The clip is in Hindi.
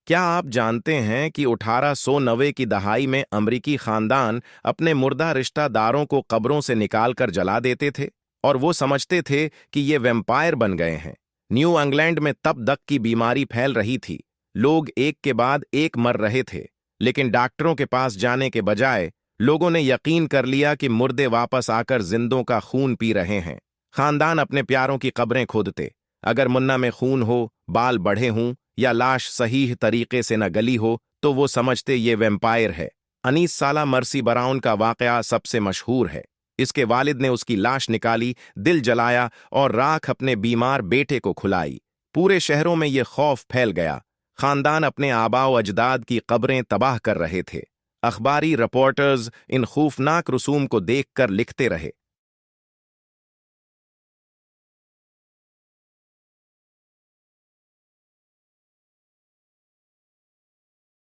क्या आप जानते हैं कि 1890 की दहाई में अमरीकी खानदान अपने मुर्दा रिश्तेदारों को कब्रों से निकालकर जला देते थे और वो समझते थे कि ये वैम्पायर बन गए हैं। न्यू इंग्लैंड में तब दक की बीमारी फैल रही थी। लोग एक के बाद एक मर रहे थे, लेकिन डॉक्टरों के पास जाने के बजाय लोगों ने यकीन कर लिया कि मुर्दे वापस आकर जिंदों का खून पी रहे हैं। खानदान अपने प्यारों की कब्रें खोदते। अगर मुन्ना में खून हो, बाल बढ़े हों या लाश सही तरीके से न गली हो तो वो समझते ये वैम्पायर है। 19 साला मर्सी ब्राउन का वाकया सबसे मशहूर है। इसके वालिद ने उसकी लाश निकाली, दिल जलाया और राख अपने बीमार बेटे को खुलाई। पूरे शहरों में ये खौफ फैल गया। खानदान अपने आबाओ अजदाद की कब्रें तबाह कर रहे थे। अखबारी रिपोर्टर्स इन खौफनाक रसूम को देखकर लिखते रहे,